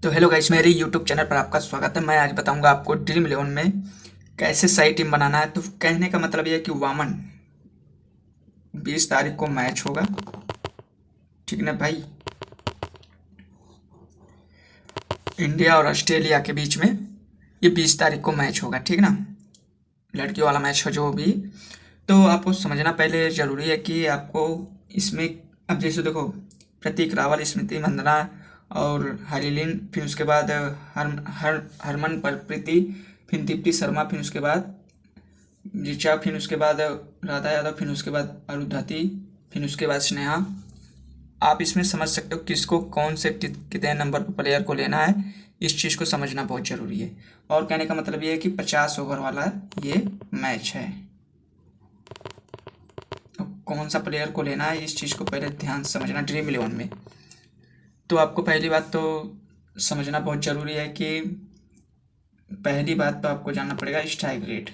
तो hello guys, मेरे YouTube channel पर आपका स्वागत है। मैं आज बताऊंगा आपको ड्रीम इलेवन में कैसे सही टीम बनाना है। तो कहने का मतलब ये है कि वामन 20 तारीख को मैच होगा, ठीक ना भाई। इंडिया और ऑस्ट्रेलिया के बीच में ये 20 तारीख को मैच होगा, ठीक ना। लड़कियों वाला मैच हो जो भी। तो आपको समझना पहले ज़रूरी है कि आपको इसमें, अब जैसे देखो, प्रतीक रावल, स्मृति मंदाना और हरिलीन, फिर उसके बाद हरमन प्रीति, फिर दीप्ति शर्मा, फिर उसके बाद ऋचा, फिर उसके बाद राधा यादव, फिर उसके बाद अरुंधति, फिर उसके बाद स्नेहा। आप इसमें समझ सकते हो किसको कौन से कितने नंबर पर प्लेयर को लेना है। इस चीज़ को समझना बहुत ज़रूरी है। और कहने का मतलब ये है कि 50 ओवर वाला ये मैच है। तो कौन सा प्लेयर को लेना है, इस चीज़ को पहले ध्यान से समझना ड्रीम इलेवन में। तो आपको पहली बात तो समझना बहुत ज़रूरी है कि पहली बात तो आपको जानना पड़ेगा स्ट्राइक रेट।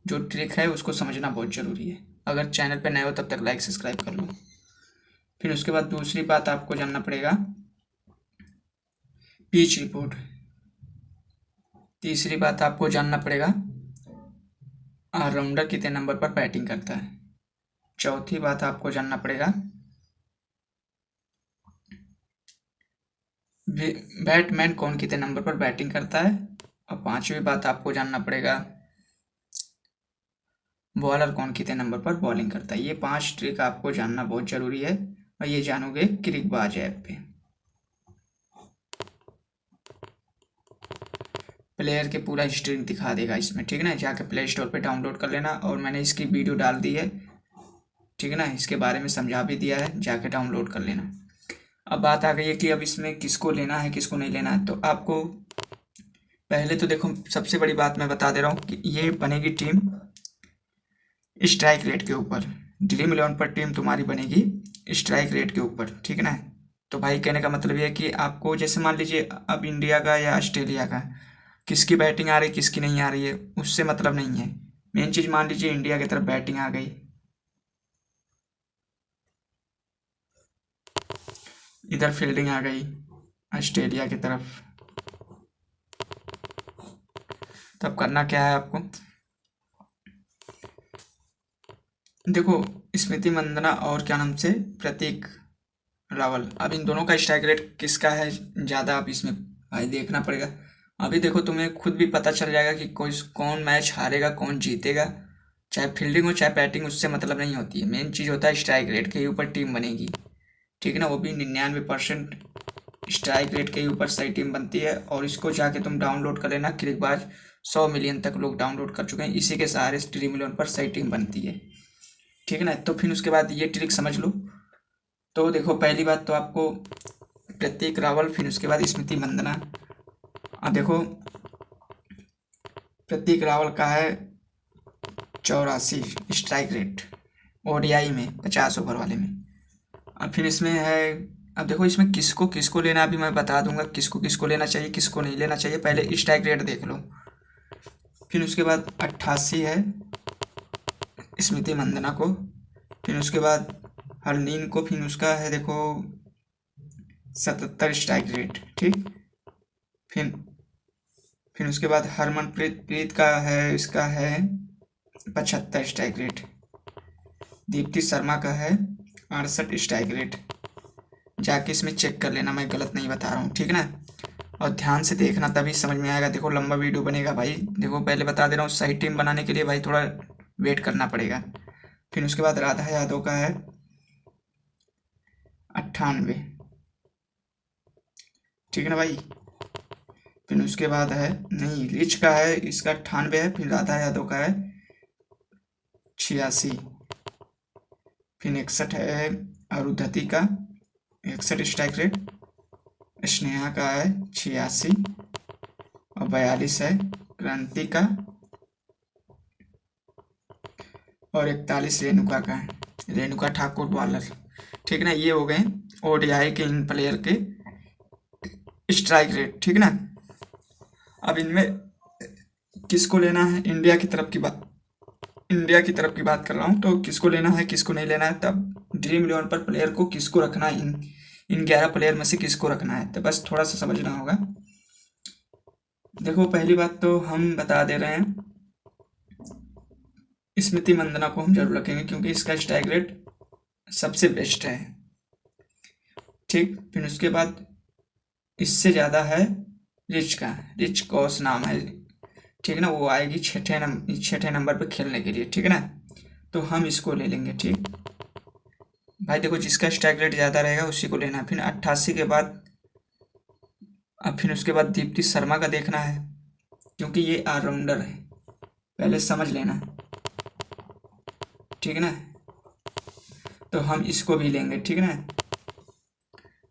जो ट्रिक है उसको समझना बहुत ज़रूरी है। अगर चैनल पे नए हो तब तक लाइक सब्सक्राइब कर लो। फिर उसके बाद दूसरी बात आपको जानना पड़ेगा पिच रिपोर्ट। तीसरी बात आपको जानना पड़ेगा ऑलराउंडर कितने नंबर पर बैटिंग करता है। चौथी बात आपको जानना पड़ेगा बैटमैन कौन कितने नंबर पर बैटिंग करता है। और पांचवी बात आपको जानना पड़ेगा बॉलर कौन कितने नंबर पर बॉलिंग करता है। ये 5 ट्रिक आपको जानना बहुत ज़रूरी है और ये जानोगे क्रिकबाज ऐप पे। प्लेयर के पूरा हिस्ट्री दिखा देगा इसमें, ठीक है ना। जाके प्ले स्टोर पे डाउनलोड कर लेना, और मैंने इसकी वीडियो डाल दी है, ठीक है ना। इसके बारे में समझा भी दिया है, जाके डाउनलोड कर लेना। अब बात आ गई है कि अब इसमें किसको लेना है किसको नहीं लेना है। तो आपको पहले तो देखो, सबसे बड़ी बात मैं बता दे रहा हूँ कि ये बनेगी टीम स्ट्राइक रेट के ऊपर। ड्रीम इलेवन पर टीम तुम्हारी बनेगी स्ट्राइक रेट के ऊपर, ठीक है ना। तो भाई कहने का मतलब ये है कि आपको, जैसे मान लीजिए अब इंडिया का या ऑस्ट्रेलिया का किसकी बैटिंग आ रही किसकी नहीं आ रही है, उससे मतलब नहीं है। मेन चीज़, मान लीजिए इंडिया की तरफ बैटिंग आ गई, इधर फील्डिंग आ गई ऑस्ट्रेलिया की तरफ, तब करना क्या है आपको। देखो, स्मृति मंदाना और क्या नाम से प्रतीक रावल, अब इन दोनों का स्ट्राइक रेट किसका है ज़्यादा, आप इसमें भाई देखना पड़ेगा। अभी देखो, तुम्हें खुद भी पता चल जाएगा कि कोई कौन मैच हारेगा कौन जीतेगा। चाहे फील्डिंग हो चाहे बैटिंग, उससे मतलब नहीं होती है। मेन चीज़ होता है स्ट्राइक रेट के ऊपर टीम बनेगी, ठीक है ना। वो भी 99% स्ट्राइक रेट के ऊपर सही टीम बनती है। और इसको जाके तुम डाउनलोड कर लेना, क्रिकबाज 100 मिलियन तक लोग डाउनलोड कर चुके हैं। इसी के सहारे ड्रीम इलेवन पर सही टीम बनती है, ठीक है ना। तो फिर उसके बाद ये ट्रिक समझ लो। तो देखो, पहली बात तो आपको प्रतीक रावल, फिर उसके बाद स्मृति मंदाना। अब देखो, प्रतीक रावल का है 84 स्ट्राइक रेट ओडीआई में 50 ओवर वाले में। अब फिर इसमें है, अब देखो इसमें किसको किसको लेना, अभी मैं बता दूंगा किसको किसको लेना चाहिए किसको नहीं लेना चाहिए। पहले स्ट्राइक रेट देख लो। फिर उसके बाद 88 है स्मृति मंदाना को, फिर उसके बाद हरलीन को, फिर उसका है देखो 77 स्ट्राइक रेट, ठीक। फिर उसके बाद हरमनप्रीत का है, इसका है 75 स्ट्राइक रेट। दीप्ति शर्मा का है 68 स्ट्राइक रेट। जाके इसमें चेक कर लेना, मैं गलत नहीं बता रहा हूँ, ठीक है ना। और ध्यान से देखना तभी समझ में आएगा। देखो, लंबा वीडियो बनेगा भाई। देखो, पहले बता दे रहा हूँ, सही टीम बनाने के लिए भाई थोड़ा वेट करना पड़ेगा। फिर उसके बाद राधा यादव का है 98, ठीक है ना भाई। फिर उसके बाद है, नहीं, रिच का है, इसका 98 है। फिर राधा यादव का है 86। फिर 61 है अरुंधति का 61 स्ट्राइक रेट। स्नेहा का है 86 और 42 है क्रांति का, और 41 रेणुका का है, रेणुका ठाकुर बॉलर, ठीक है ना। ये हो गए ओडीआई के इन प्लेयर के स्ट्राइक रेट, ठीक है ना। अब इनमें किसको लेना है, इंडिया की तरफ की बात कर रहा हूँ। तो किसको लेना है किसको नहीं लेना है, तब ड्रीम इलेवन पर प्लेयर को किसको रखना है इन 11 प्लेयर में से किसको रखना है, तो बस थोड़ा सा समझना होगा। देखो पहली बात तो हम बता दे रहे हैं, स्मृति मंदना को हम जरूर रखेंगे क्योंकि इसका स्ट्राइक रेट सबसे बेस्ट है। ठीक, फिर उसके बाद इससे ज़्यादा है रिच का, रिच कॉस नाम है, ठीक है ना, वो आएगी छठे नंबर पे खेलने के लिए, ठीक है ना, तो हम इसको ले लेंगे। ठीक भाई, देखो जिसका स्ट्राइक रेट ज़्यादा रहेगा उसी को लेना है। फिर 88 के बाद अब फिर उसके बाद दीप्ति शर्मा का देखना है क्योंकि ये ऑलराउंडर है, पहले समझ लेना, ठीक है ना, तो हम इसको भी लेंगे, ठीक है ना।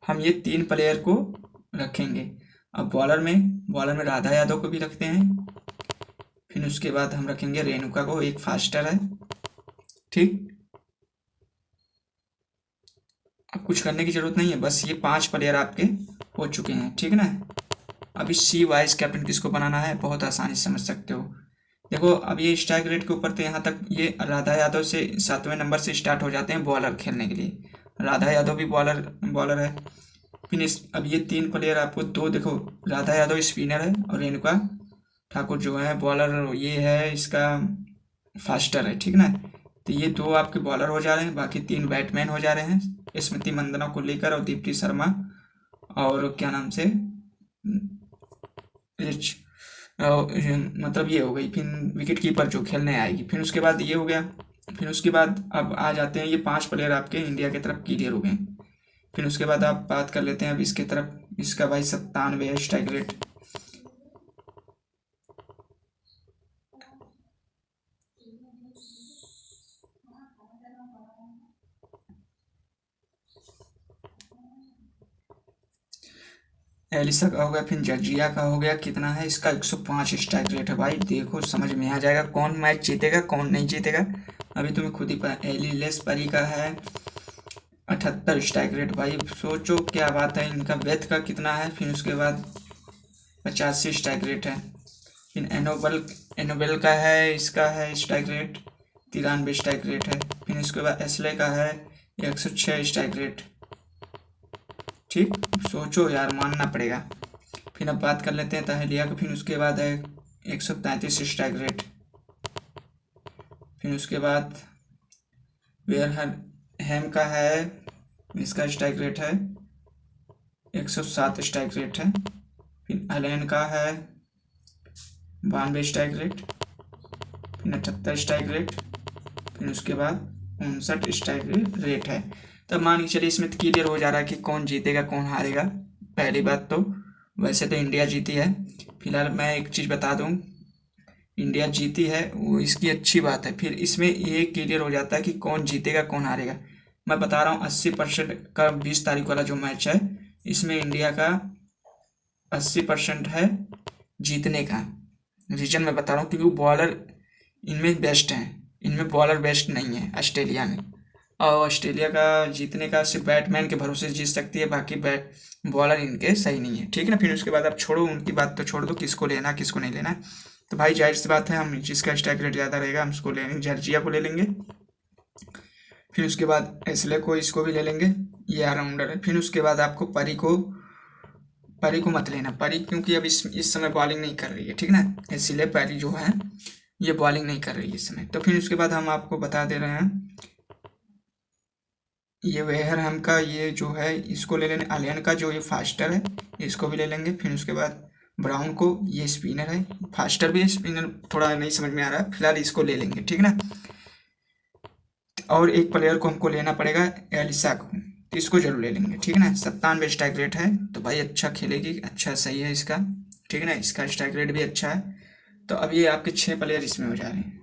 हम ये 3 प्लेयर को रखेंगे। अब बॉलर में राधा यादव को भी रखते हैं। फिर उसके बाद हम रखेंगे रेणुका को, एक फास्टर है। ठीक, अब कुछ करने की जरूरत नहीं है, बस ये 5 प्लेयर आपके हो चुके हैं, ठीक है ना। अभी सी वाइस कैप्टन किसको बनाना है, बहुत आसानी से समझ सकते हो। देखो अब ये स्ट्राइक रेट के ऊपर तो यहाँ तक ये राधा यादव से 7वें नंबर से स्टार्ट हो जाते हैं बॉलर खेलने के लिए। राधा यादव भी बॉलर है। फिर अब ये 3 प्लेयर आपको, 2 देखो, राधा यादव स्पिनर है और रेणुका ठाकुर जो है बॉलर, ये है इसका फास्टर है, ठीक ना। तो ये 2 आपके बॉलर हो जा रहे हैं, बाकी 3 बैट्समैन हो जा रहे हैं स्मृति मंदना को लेकर, और दीप्ति शर्मा और क्या नाम से रिच, मतलब ये हो गई। फिर विकेट कीपर जो खेलने आएगी। फिर उसके बाद ये हो गया। फिर उसके बाद अब आ जाते हैं, ये 5 प्लेयर आपके इंडिया की तरफ क्लियर हो गए। फिर उसके बाद आप बात कर लेते हैं अब इसके तरफ, इसका भाई 97 है स्ट्राइक रेट। एलिसा का हो गया, फिर जर्जिया का हो गया, कितना है इसका 105 स्ट्राइक रेट है। भाई देखो समझ में आ जाएगा कौन मैच जीतेगा कौन नहीं जीतेगा, अभी तुम्हें खुद ही पता। एलिलेस परी का है 78 स्ट्राइक रेट। भाई सोचो क्या बात है, इनका वेथ का कितना है। फिर उसके बाद 85 स्ट्राइक रेट है। फिर एनोबल का है, इसका है स्ट्राइक रेट 93 स्ट्राइक रेट है। फिर उसके बाद एसले का है 106 स्ट्राइक रेट। ठीक, सोचो यार, मानना पड़ेगा। फिर अब बात कर लेते हैं तहलिया का। फिर उसके बाद है 133 स्ट्राइक रेट। फिर उसके बाद वेयर हैम का है, इसका स्ट्राइक रेट है 107 स्ट्राइक रेट है। फिर एलेन का है 92 स्ट्राइक रेट। फिर 78 स्ट्राइक रेट। फिर उसके बाद 59 स्ट्राइक रेट है। तब मान के चलिए इसमें क्लियर हो जा रहा है कि कौन जीतेगा कौन हारेगा। पहली बात तो वैसे तो इंडिया जीती है। फिलहाल मैं एक चीज़ बता दूं, इंडिया जीती है वो इसकी अच्छी बात है। फिर इसमें ये क्लियर हो जाता है कि कौन जीतेगा कौन हारेगा। मैं बता रहा हूँ 80% का 20 तारीख वाला जो मैच है, इसमें इंडिया का 80% है जीतने का। रीजन मैं बता रहा हूँ क्योंकि बॉलर इनमें बेस्ट हैं, इनमें बॉलर बेस्ट नहीं है ऑस्ट्रेलिया में। और ऑस्ट्रेलिया का जीतने का सिर्फ बैटमैन के भरोसे जीत सकती है, बाकी बैट बॉलर इनके सही नहीं है, ठीक है ना। फिर उसके बाद आप छोड़ो उनकी बात, तो छोड़ दो किसको लेना किसको नहीं लेना। तो भाई जाहिर सी बात है, हम जिसका स्ट्राइक रेट ज़्यादा रहेगा हम उसको ले लेंगे, जॉर्जिया को ले लेंगे। फिर उसके बाद एसले को, इसको भी ले लेंगे, ये ऑलराउंडर है। फिर उसके बाद आपको परी को मत लेना, परी क्योंकि अब इस समय बॉलिंग नहीं कर रही है, ठीक ना, इसलिए परी जो है ये बॉलिंग नहीं कर रही है इस समय। तो फिर उसके बाद हम आपको बता दे रहे हैं, ये वेहरहम का ये जो है इसको ले लेंगे। अलियन का जो ये फास्टर है इसको भी ले लेंगे। फिर उसके बाद ब्राउन को, ये स्पिनर है, फास्टर भी है, स्पिनर थोड़ा नहीं समझ में आ रहा है, फिलहाल इसको ले लेंगे, ठीक ना। और एक प्लेयर को हमको लेना पड़ेगा, एलिसा को, तो इसको जरूर ले लेंगे, ठीक है ना। 97 स्ट्राइक रेट है, तो भाई अच्छा खेलेगी, अच्छा सही है इसका, ठीक है ना, इसका स्ट्राइक रेट भी अच्छा है। तो अब ये आपके 6 प्लेयर इसमें हो जा रहे हैं,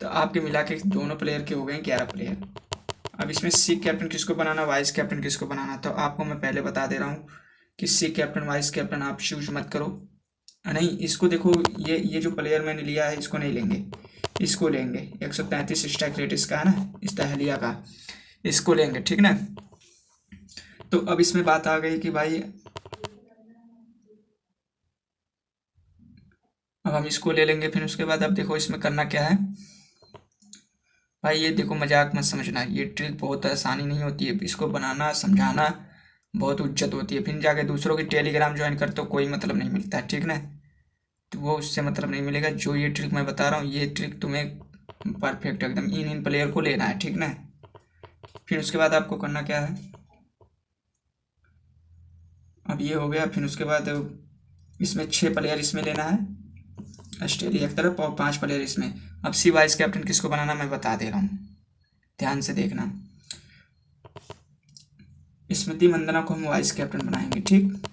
तो आपके मिला के दोनों प्लेयर के हो गए 11 प्लेयर। अब इसमें सी कैप्टन किसको बनाना, वाइस कैप्टन किसको बनाना, तो आपको मैं पहले बता दे रहा हूँ कि सी कैप्टन वाइस कैप्टन आप चूज मत करो। नहीं, इसको देखो, ये जो प्लेयर मैंने लिया है इसको नहीं लेंगे, इसको लेंगे। 133 स्ट्राइक रेट इसका है ना, इस दहलिया का, इसको लेंगे, ठीक ना। तो अब इसमें बात आ गई कि भाई अब हम इसको ले लेंगे। फिर उसके बाद अब देखो इसमें करना क्या है, भाई ये देखो, मजाक मत समझना, ये ट्रिक बहुत आसानी नहीं होती है, इसको बनाना समझाना बहुत उज्जत होती है। फिर जाके दूसरों की टेलीग्राम ज्वाइन कर तो कोई मतलब नहीं मिलता है, ठीक ना। तो वो उससे मतलब नहीं मिलेगा। जो ये ट्रिक मैं बता रहा हूँ, ये ट्रिक तुम्हें परफेक्ट एकदम इन प्लेयर को लेना है, ठीक ना। फिर उसके बाद आपको करना क्या है, अब ये हो गया। फिर उसके बाद इसमें 6 प्लेयर इसमें लेना है, ऑस्ट्रेलिया की तरफ, और 5 प्लेयर इसमें। अब सी वाइस कैप्टन किसको बनाना मैं बता दे रहा हूँ, ध्यान से देखना। स्मृति मंदना को हम वाइस कैप्टन बनाएंगे, ठीक।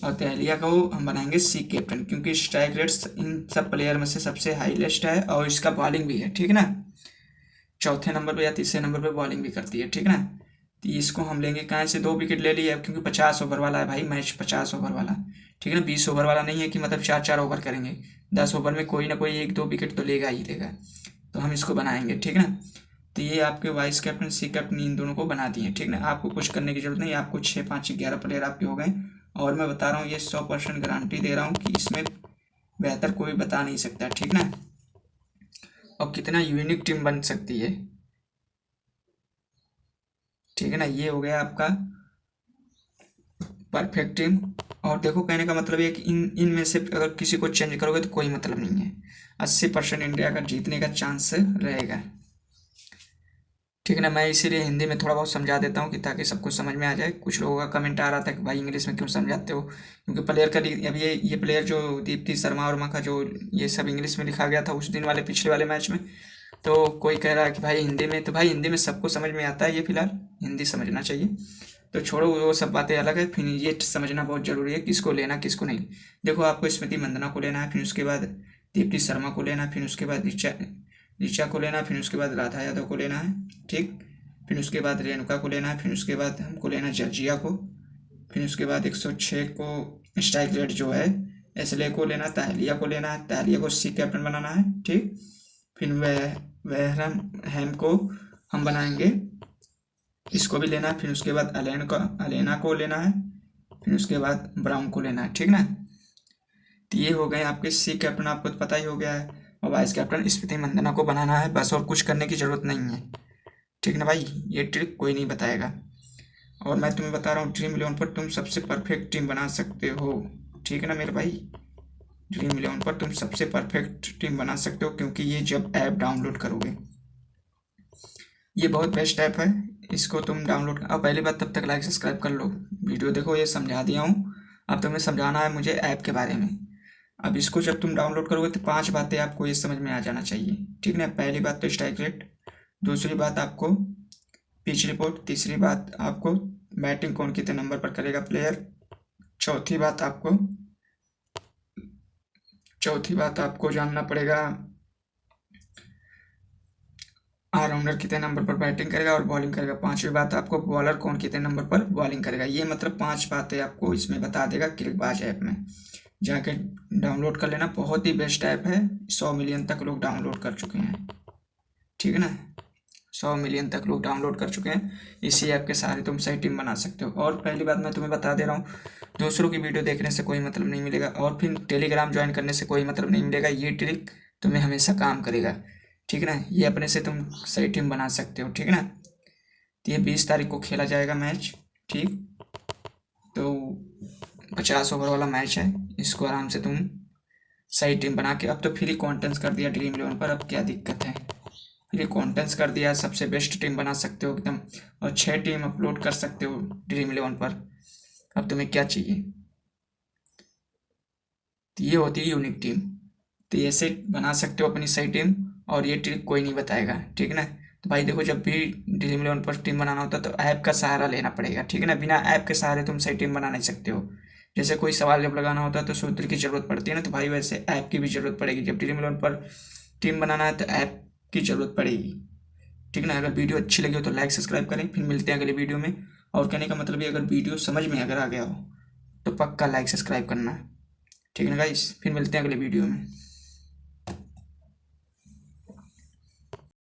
और तहलिया को हम बनाएंगे सी कैप्टन, क्योंकि स्ट्राइक रेट इन सब प्लेयर में से सबसे हाईएस्ट है, और इसका बॉलिंग भी है, ठीक ना। चौथे नंबर पे या तीसरे नंबर पे बॉलिंग भी करती है, ठीक ना। तो इसको हम लेंगे कहाँ से, 2 विकेट ले लिए, क्योंकि 50 ओवर वाला है भाई मैच, 50 ओवर वाला, ठीक है ना। 20 ओवर वाला नहीं है कि मतलब 4-4 ओवर करेंगे। 10 ओवर में कोई ना कोई 1-2 विकेट तो लेगा ही लेगा, तो हम इसको बनाएंगे, ठीक ना। तो ये आपके वाइस कैप्टन सी कैप्टन इन दोनों को बना दिए, ठीक ना। आपको कुछ करने की जरूरत नहीं, आपको 6, 5, 11 प्लेयर आपके हो गए। और मैं बता रहा हूँ, ये 100% गारंटी दे रहा हूँ कि इसमें बेहतर कोई बता नहीं सकता, ठीक ना। और कितना यूनिक टीम बन सकती है, ठीक है ना। ये हो गया आपका परफेक्ट टीम। और देखो, कहने का मतलब ये कि इनमें से अगर किसी को चेंज करोगे तो कोई मतलब नहीं है। 80% इंडिया का जीतने का चांस रहेगा, ठीक है ना। मैं इसीलिए हिंदी में थोड़ा बहुत समझा देता हूँ कि ताकि सबको समझ में आ जाए। कुछ लोगों का कमेंट आ रहा था कि भाई इंग्लिश में क्यों समझाते हो, क्योंकि प्लेयर का अब ये प्लेयर जो दीप्ति शर्मा वर्मा का जो ये सब इंग्लिश में लिखा गया था उस दिन वाले पिछले वाले मैच में, तो कोई कह रहा है कि भाई हिंदी में, तो भाई हिंदी में सबको समझ में आता है, ये फिलहाल हिंदी समझना चाहिए। तो छोड़ो, वो सब बातें अलग है। फिर ये समझना बहुत जरूरी है किसको लेना किसको नहीं। देखो, आपको स्मृति मंदना को लेना है, फिर उसके बाद दीप्ति शर्मा को लेना है, फिर उसके बाद ऋचा को लेना है, फिर उसके बाद राधा यादव को लेना है, ठीक। फिर उसके बाद रेणुका को लेना है, फिर उसके बाद हमको लेना है जर्जिया को, फिर उसके बाद 106 को स्ट्राइक रेट जो है एसले को लेना, ताहलिया को लेना है, ताहलिया को सी कैप्टन बनाना है, ठीक। फिर वहरम हैम को हम बनाएंगे, इसको भी लेना है। फिर उसके बाद अलेना को लेना है, फिर उसके बाद ब्राउन को लेना है, ठीक ना। तो ये हो गए आपके सी कैप्टन, आपको तो पता ही हो गया है। और वाइस कैप्टन स्मृति मंदना को बनाना है बस, और कुछ करने की जरूरत नहीं है, ठीक ना भाई। ये ट्रिक कोई नहीं बताएगा, और मैं तुम्हें बता रहा हूँ ड्रीम 11 पर तुम सबसे परफेक्ट टीम बना सकते हो, ठीक है ना मेरे भाई। ड्रीम 11 पर तुम सबसे परफेक्ट टीम बना सकते हो, क्योंकि ये जब ऐप डाउनलोड करोगे, ये बहुत बेस्ट ऐप है, इसको तुम डाउनलोड और पहली बात तब तक लाइक सब्सक्राइब कर लो। वीडियो देखो, ये समझा दिया हूँ, अब तुम्हें समझाना है मुझे ऐप के बारे में। अब इसको जब तुम डाउनलोड करोगे तो 5 बातें आपको ये समझ में आ जाना चाहिए, ठीक ना। पहली बात तो स्ट्राइक रेट, दूसरी बात आपको पिच रिपोर्ट, तीसरी बात आपको बैटिंग कौन कितने नंबर पर करेगा प्लेयर, चौथी बात आपको जानना पड़ेगा ऑलराउंडर कितने नंबर पर बैटिंग करेगा और बॉलिंग करेगा, पांचवी बात आपको बॉलर कौन कितने नंबर पर बॉलिंग करेगा। ये मतलब 5 बातें आपको इसमें बता देगा क्रिकबाज ऐप में। जाके डाउनलोड कर लेना, बहुत ही बेस्ट ऐप है, 100 मिलियन तक लोग डाउनलोड कर चुके हैं, ठीक है ना। 100 मिलियन तक लोग डाउनलोड कर चुके हैं। इसी ऐप के सहारे तुम सही टीम बना सकते हो। और पहली बात मैं तुम्हें बता दे रहा हूँ, दूसरों की वीडियो देखने से कोई मतलब नहीं मिलेगा, और फिर टेलीग्राम ज्वाइन करने से कोई मतलब नहीं मिलेगा। ये ट्रिक तुम्हें हमेशा काम करेगा, ठीक है ना। ये अपने से तुम सही टीम बना सकते हो, ठीक है ना। तो ये 20 तारीख को खेला जाएगा मैच, ठीक। तो 50 ओवर वाला मैच है, इसको आराम से तुम सही टीम बना के, अब तो फ्री कॉन्टेंट्स कर दिया ड्रीम 11 पर, अब क्या दिक्कत है। फ्री कॉन्टेंट्स कर दिया, सबसे बेस्ट टीम बना सकते हो एकदम, और 6 टीम अपलोड कर सकते हो ड्रीम 11 पर। अब तुम्हें क्या चाहिए। तो ये होती है यूनिक टीम, तो ऐसे बना सकते हो अपनी सही टीम, और ये ट्रिक कोई नहीं बताएगा, ठीक है ना। तो भाई देखो, जब भी ड्रीम 11 पर टीम बनाना होता है तो ऐप का सहारा लेना पड़ेगा, ठीक है ना। बिना ऐप के सहारे तुम सही टीम बना नहीं सकते हो। जैसे कोई सवाल जब लगाना होता है तो सूत्र की जरूरत पड़ती है ना, तो भाई वैसे ऐप की भी जरूरत पड़ेगी। जब ड्रीम 11 पर टीम बनाना है तो ऐप की जरूरत पड़ेगी, ठीक है ना। अगर वीडियो अच्छी लगी हो तो लाइक सब्सक्राइब करें, फिर मिलते हैं अगले वीडियो में। और कहने का मतलब ये, अगर वीडियो समझ में अगर आ गया हो तो पक्का लाइक सब्सक्राइब करना, ठीक है ना गाइस। फिर मिलते हैं अगले वीडियो में।